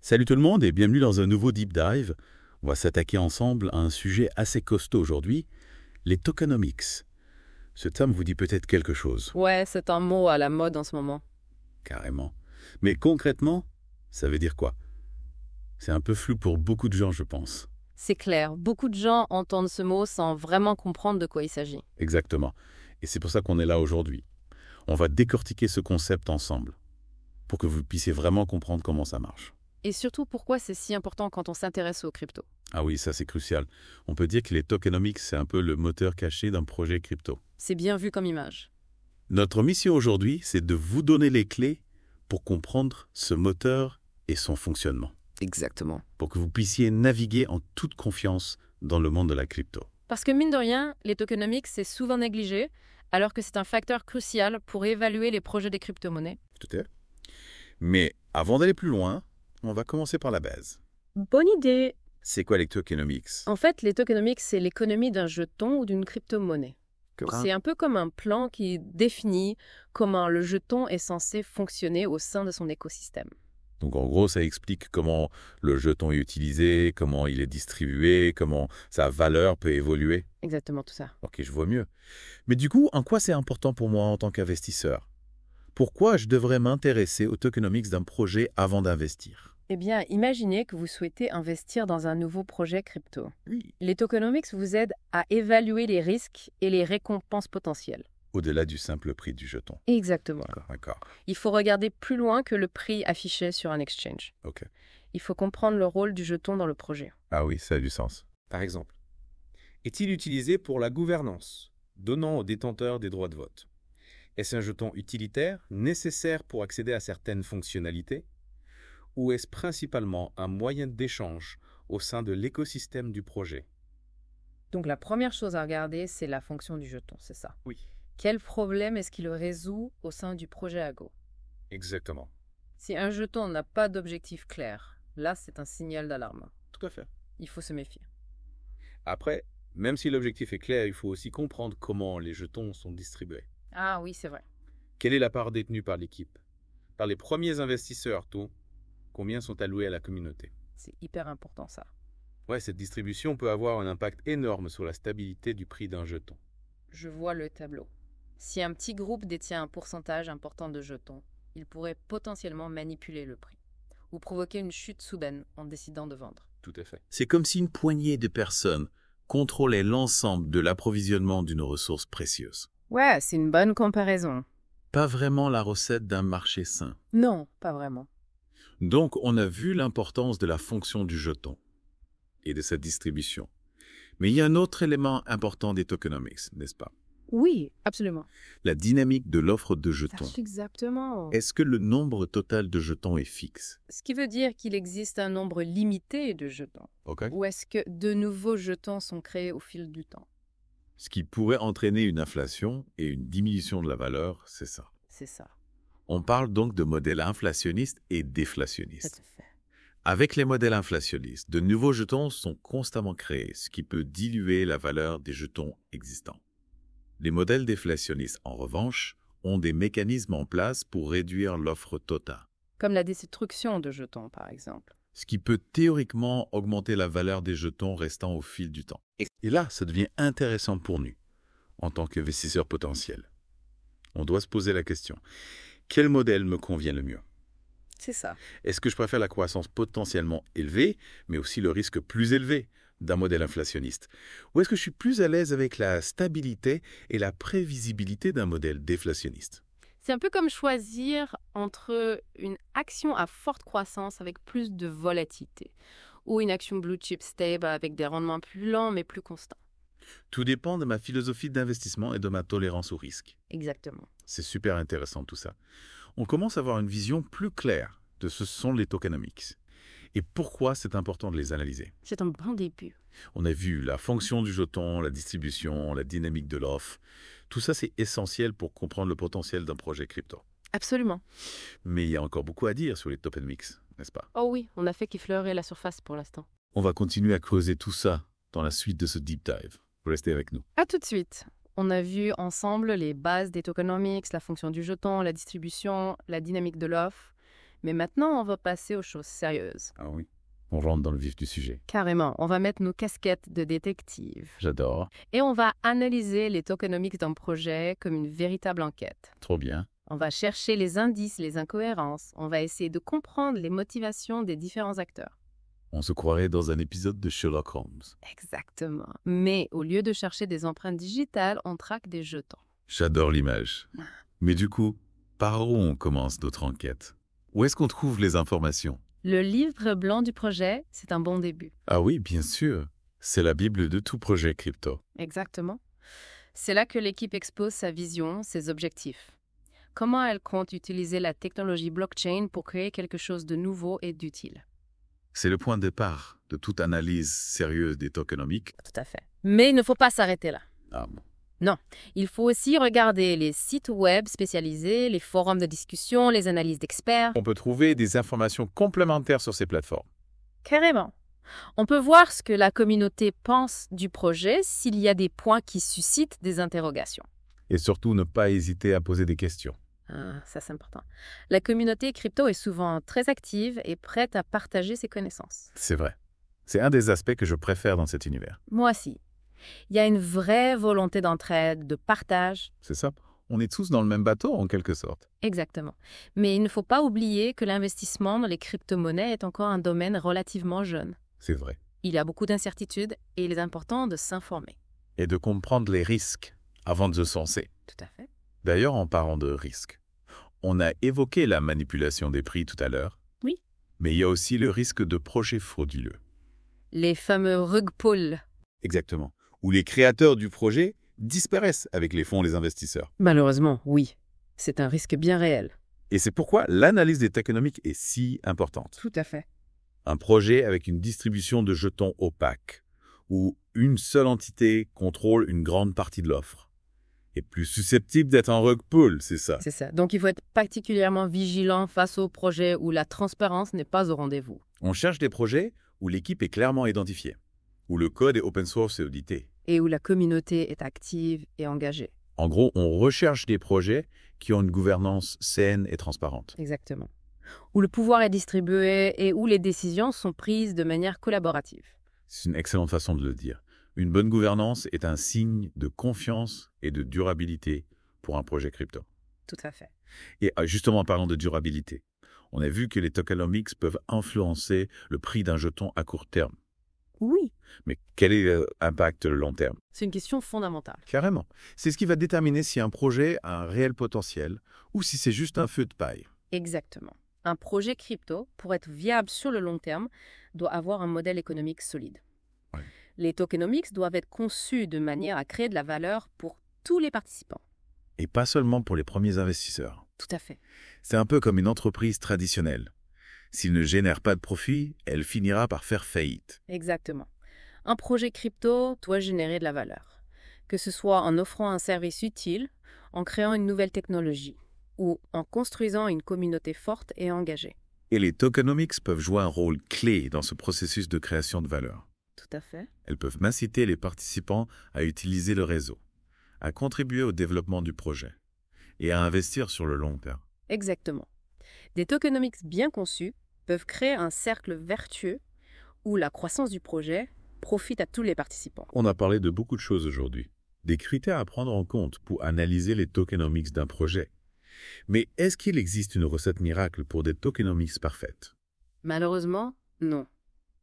Salut tout le monde et bienvenue dans un nouveau Deep Dive. On va s'attaquer ensemble à un sujet assez costaud aujourd'hui, les tokenomics. Ce terme vous dit peut-être quelque chose, Ouais, c'est un mot à la mode en ce moment. carrément. Mais concrètement, ça veut dire quoi? C'est un peu flou pour beaucoup de gens, je pense. C'est clair, beaucoup de gens entendent ce mot sans vraiment comprendre de quoi il s'agit. Exactement. Et c'est pour ça qu'on est là aujourd'hui. On va décortiquer ce concept ensemble, pour que vous puissiez vraiment comprendre comment ça marche. Et surtout, pourquoi c'est si important quand on s'intéresse aux cryptos. Ah oui, ça c'est crucial. On peut dire que les tokenomics, c'est un peu le moteur caché d'un projet crypto. C'est bien vu comme image. Notre mission aujourd'hui, c'est de vous donner les clés pour comprendre ce moteur et son fonctionnement, Exactement. pour que vous puissiez naviguer en toute confiance dans le monde de la crypto. Parce que mine de rien, les tokenomics, c'est souvent négligé, alors que c'est un facteur crucial pour évaluer les projets des crypto-monnaies. Tout à fait. Mais avant d'aller plus loin, on va commencer par la base. Bonne idée. C'est quoi les tokenomics? En fait, les tokenomics, c'est l'économie d'un jeton ou d'une crypto-monnaie. C'est un peu comme un plan qui définit comment le jeton est censé fonctionner au sein de son écosystème. Donc en gros, ça explique comment le jeton est utilisé, comment il est distribué, comment sa valeur peut évoluer. Exactement tout ça. Ok, je vois mieux. Mais du coup, en quoi c'est important pour moi en tant qu'investisseur? Pourquoi je devrais m'intéresser aux tokenomics d'un projet avant d'investir? Eh bien, imaginez que vous souhaitez investir dans un nouveau projet crypto. Oui. Les tokenomics vous aident à évaluer les risques et les récompenses potentielles. Au-delà du simple prix du jeton. Exactement. D'accord. Il faut regarder plus loin que le prix affiché sur un exchange. Ok. Il faut comprendre le rôle du jeton dans le projet. Ah oui, ça a du sens. Par exemple, est-il utilisé pour la gouvernance, donnant aux détenteurs des droits de vote? Est-ce un jeton utilitaire, nécessaire pour accéder à certaines fonctionnalités? Ou est-ce principalement un moyen d'échange au sein de l'écosystème du projet? Donc la première chose à regarder, c'est la fonction du jeton, c'est ça. Oui, Quel problème est-ce qu'il résout au sein du projet Ago? exactement. Si un jeton n'a pas d'objectif clair, là c'est un signal d'alarme. Tout à fait. Il faut se méfier. Après, même si l'objectif est clair, il faut aussi comprendre comment les jetons sont distribués. Ah oui, c'est vrai. Quelle est la part détenue par l'équipe? Par les premiers investisseurs, tout? Combien sont alloués à la communauté? C'est hyper important ça. Ouais, cette distribution peut avoir un impact énorme sur la stabilité du prix d'un jeton. Je vois le tableau. Si un petit groupe détient un pourcentage important de jetons, il pourrait potentiellement manipuler le prix ou provoquer une chute soudaine en décidant de vendre. Tout à fait. C'est comme si une poignée de personnes contrôlait l'ensemble de l'approvisionnement d'une ressource précieuse. Ouais, c'est une bonne comparaison. Pas vraiment la recette d'un marché sain. Non, pas vraiment. Donc, on a vu l'importance de la fonction du jeton et de sa distribution. Mais il y a un autre élément important des tokenomics, n'est-ce pas? Oui, absolument. La dynamique de l'offre de jetons. Exactement. Est-ce que le nombre total de jetons est fixe? Ce qui veut dire qu'il existe un nombre limité de jetons. Ok. Ou est-ce que de nouveaux jetons sont créés au fil du temps? Ce qui pourrait entraîner une inflation et une diminution de la valeur, c'est ça. C'est ça. On parle donc de modèles inflationnistes et Tout déflationnistes. à fait. Avec les modèles inflationnistes, de nouveaux jetons sont constamment créés, ce qui peut diluer la valeur des jetons existants. Les modèles déflationnistes, en revanche, ont des mécanismes en place pour réduire l'offre totale, Comme la destruction de jetons, par exemple. ce qui peut théoriquement augmenter la valeur des jetons restant au fil du temps. Et là, ça devient intéressant pour nous, en tant qu'investisseurs potentiels. On doit se poser la question, quel modèle me convient le mieux? C'est ça. Est-ce que je préfère la croissance potentiellement élevée, mais aussi le risque plus élevé d'un modèle inflationniste? Ou est-ce que je suis plus à l'aise avec la stabilité et la prévisibilité d'un modèle déflationniste? C'est un peu comme choisir entre une action à forte croissance avec plus de volatilité ou une action blue chip stable avec des rendements plus lents mais plus constants. Tout dépend de ma philosophie d'investissement et de ma tolérance au risque. Exactement. C'est super intéressant tout ça. On commence à avoir une vision plus claire de ce sont les tokenomics et pourquoi c'est important de les analyser. C'est un bon début. On a vu la fonction du jeton, la distribution, la dynamique de l'offre. Tout ça, c'est essentiel pour comprendre le potentiel d'un projet crypto. Absolument. Mais il y a encore beaucoup à dire sur les tokenomics, n'est-ce pas? Oh oui, on n'a fait qu'effleurer la surface pour l'instant. On va continuer à creuser tout ça dans la suite de ce deep dive. Restez avec nous. À tout de suite. On a vu ensemble les bases des tokenomics, la fonction du jeton, la distribution, la dynamique de l'offre. Mais maintenant, on va passer aux choses sérieuses. Ah oui. On rentre dans le vif du sujet. Carrément, on va mettre nos casquettes de détective. J'adore. Et on va analyser les tokenomics d'un projet comme une véritable enquête. Trop bien. On va chercher les indices, les incohérences. On va essayer de comprendre les motivations des différents acteurs. On se croirait dans un épisode de Sherlock Holmes. Exactement. Mais au lieu de chercher des empreintes digitales, on traque des jetons. J'adore l'image. Mais du coup, par où on commence notre enquête? Où est-ce qu'on trouve les informations? Le livre blanc du projet, c'est un bon début. Ah oui, bien sûr. C'est la Bible de tout projet crypto. Exactement. C'est là que l'équipe expose sa vision, ses objectifs. Comment elle compte utiliser la technologie blockchain pour créer quelque chose de nouveau et d'utile. C'est le point de départ de toute analyse sérieuse des tokenomics. Tout à fait. Mais il ne faut pas s'arrêter là. Ah bon. Il faut aussi regarder les sites web spécialisés, les forums de discussion, les analyses d'experts. On peut trouver des informations complémentaires sur ces plateformes. Carrément. On peut voir ce que la communauté pense du projet s'il y a des points qui suscitent des interrogations. Et surtout, ne pas hésiter à poser des questions. Ah, ça c'est important. La communauté crypto est souvent très active et prête à partager ses connaissances. C'est vrai. C'est un des aspects que je préfère dans cet univers. Moi aussi. Il y a une vraie volonté d'entraide, de partage. C'est ça. On est tous dans le même bateau, en quelque sorte. Exactement. Mais il ne faut pas oublier que l'investissement dans les crypto-monnaies est encore un domaine relativement jeune. C'est vrai. Il y a beaucoup d'incertitudes et il est important de s'informer. Et de comprendre les risques avant de se lancer. Tout à fait. D'ailleurs, en parlant de risques, on a évoqué la manipulation des prix tout à l'heure. Oui. Mais il y a aussi le risque de projets frauduleux. Les fameux rug pulls. Exactement. Où les créateurs du projet disparaissent avec les fonds des investisseurs. Malheureusement, oui. C'est un risque bien réel. Et c'est pourquoi l'analyse des tokenomics est si importante. Tout à fait. Un projet avec une distribution de jetons opaque, où une seule entité contrôle une grande partie de l'offre, est plus susceptible d'être un rug pull, c'est ça. C'est ça. Donc il faut être particulièrement vigilant face aux projets où la transparence n'est pas au rendez-vous. On cherche des projets où l'équipe est clairement identifiée, où le code est open source et audité. Et où la communauté est active et engagée. En gros, on recherche des projets qui ont une gouvernance saine et transparente. Exactement. Où le pouvoir est distribué et où les décisions sont prises de manière collaborative. C'est une excellente façon de le dire. Une bonne gouvernance est un signe de confiance et de durabilité pour un projet crypto. Tout à fait. Et justement, en parlant de durabilité, on a vu que les tokenomics peuvent influencer le prix d'un jeton à court terme. Oui. Mais quel est l'impact long terme? C'est une question fondamentale. Carrément. C'est ce qui va déterminer si un projet a un réel potentiel ou si c'est juste un feu de paille. Exactement. Un projet crypto, pour être viable sur le long terme, doit avoir un modèle économique solide. Ouais. Les tokenomics doivent être conçus de manière à créer de la valeur pour tous les participants. Et pas seulement pour les premiers investisseurs. Tout à fait. C'est un peu comme une entreprise traditionnelle. S'il ne génère pas de profit, elle finira par faire faillite. Exactement. Un projet crypto doit générer de la valeur. Que ce soit en offrant un service utile, en créant une nouvelle technologie ou en construisant une communauté forte et engagée. Et les tokenomics peuvent jouer un rôle clé dans ce processus de création de valeur. Tout à fait. Elles peuvent inciter les participants à utiliser le réseau, à contribuer au développement du projet et à investir sur le long terme. Exactement. Des tokenomics bien conçus peuvent créer un cercle vertueux où la croissance du projet profite à tous les participants. On a parlé de beaucoup de choses aujourd'hui, des critères à prendre en compte pour analyser les tokenomics d'un projet. Mais est-ce qu'il existe une recette miracle pour des tokenomics parfaites? Malheureusement, non.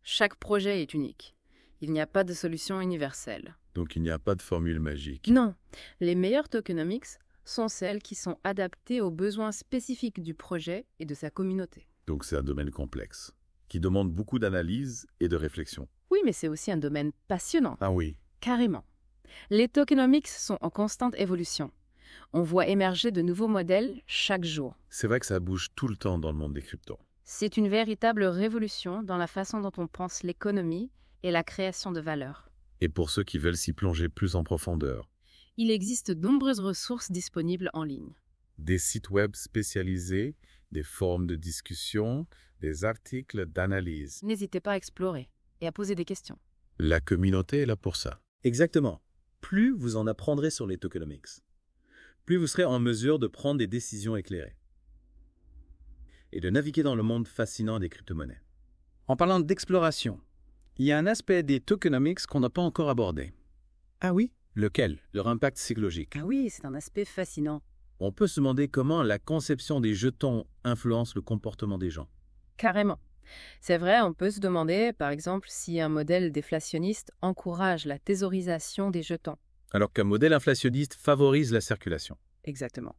Chaque projet est unique. Il n'y a pas de solution universelle. Donc il n'y a pas de formule magique. Non. Les meilleurs tokenomics sont celles qui sont adaptées aux besoins spécifiques du projet et de sa communauté. Donc c'est un domaine complexe, qui demande beaucoup d'analyse et de réflexion. Oui, mais c'est aussi un domaine passionnant. Ah oui. Carrément. Les tokenomics sont en constante évolution. On voit émerger de nouveaux modèles chaque jour. C'est vrai que ça bouge tout le temps dans le monde des cryptos. C'est une véritable révolution dans la façon dont on pense l'économie et la création de valeur. Et pour ceux qui veulent s'y plonger plus en profondeur, Il existe de nombreuses ressources disponibles en ligne. des sites web spécialisés, des forums de discussion, des articles d'analyse. N'hésitez pas à explorer et à poser des questions. La communauté est là pour ça. Exactement. Plus vous en apprendrez sur les tokenomics, plus vous serez en mesure de prendre des décisions éclairées. et de naviguer dans le monde fascinant des crypto-monnaies. En parlant d'exploration, il y a un aspect des tokenomics qu'on n'a pas encore abordé. Ah oui? Lequel? Leur impact psychologique. Ah oui, c'est un aspect fascinant. On peut se demander comment la conception des jetons influence le comportement des gens. Carrément. C'est vrai, on peut se demander, par exemple, si un modèle déflationniste encourage la thésaurisation des jetons. Alors qu'un modèle inflationniste favorise la circulation. Exactement.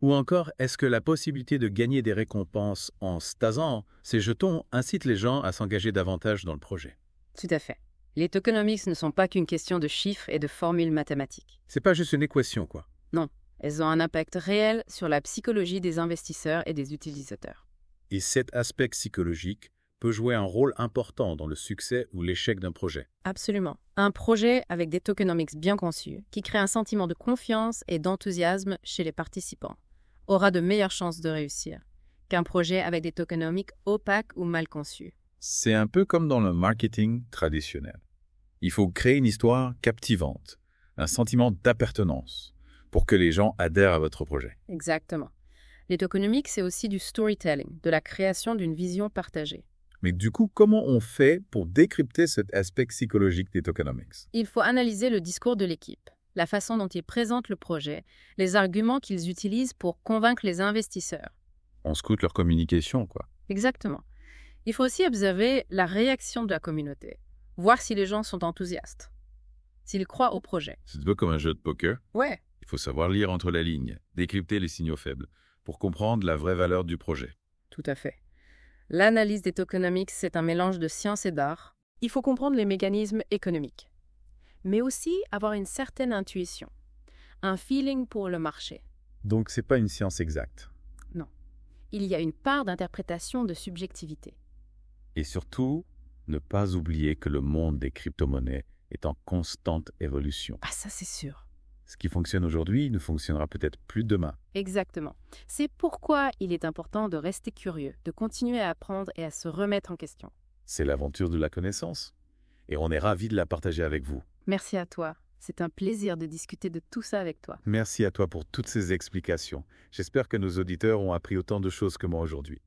Ou encore, est-ce que la possibilité de gagner des récompenses en stasant ces jetons incite les gens à s'engager davantage dans le projet? Tout à fait. Les tokenomics ne sont pas qu'une question de chiffres et de formules mathématiques. C'est pas juste une équation, quoi. Non, elles ont un impact réel sur la psychologie des investisseurs et des utilisateurs. Et cet aspect psychologique peut jouer un rôle important dans le succès ou l'échec d'un projet. Absolument. Un projet avec des tokenomics bien conçus, qui crée un sentiment de confiance et d'enthousiasme chez les participants, aura de meilleures chances de réussir qu'un projet avec des tokenomics opaques ou mal conçus. C'est un peu comme dans le marketing traditionnel. Il faut créer une histoire captivante, un sentiment d'appartenance, pour que les gens adhèrent à votre projet. Exactement. Les tokenomics, c'est aussi du storytelling, de la création d'une vision partagée. Mais du coup, comment on fait pour décrypter cet aspect psychologique des tokenomics? Il faut analyser le discours de l'équipe, la façon dont ils présentent le projet, les arguments qu'ils utilisent pour convaincre les investisseurs. On scrute leur communication, quoi. Exactement. Il faut aussi observer la réaction de la communauté, voir si les gens sont enthousiastes, s'ils croient au projet. C'est un peu comme un jeu de poker. Ouais. Il faut savoir lire entre les lignes, décrypter les signaux faibles, pour comprendre la vraie valeur du projet. Tout à fait. L'analyse des tokenomics, c'est un mélange de science et d'art. Il faut comprendre les mécanismes économiques, mais aussi avoir une certaine intuition, un feeling pour le marché. Donc, c'est pas une science exacte. Il y a une part d'interprétation de subjectivité. Et surtout, ne pas oublier que le monde des crypto-monnaies est en constante évolution. Ah, ça c'est sûr. Ce qui fonctionne aujourd'hui ne fonctionnera peut-être plus demain. Exactement. C'est pourquoi il est important de rester curieux, de continuer à apprendre et à se remettre en question. C'est l'aventure de la connaissance. Et on est ravis de la partager avec vous. Merci à toi. C'est un plaisir de discuter de tout ça avec toi. Merci à toi pour toutes ces explications. J'espère que nos auditeurs ont appris autant de choses que moi aujourd'hui.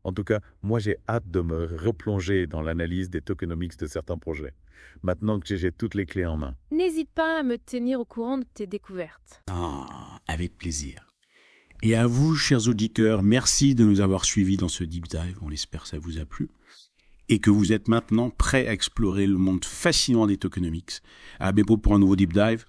En tout cas, moi j'ai hâte de me replonger dans l'analyse des tokenomics de certains projets, maintenant que j'ai toutes les clés en main. N'hésite pas à me tenir au courant de tes découvertes. Ah, avec plaisir. Et à vous, chers auditeurs, merci de nous avoir suivis dans ce deep dive. On espère que ça vous a plu. Et que vous êtes maintenant prêts à explorer le monde fascinant des tokenomics. À bientôt pour un nouveau deep dive.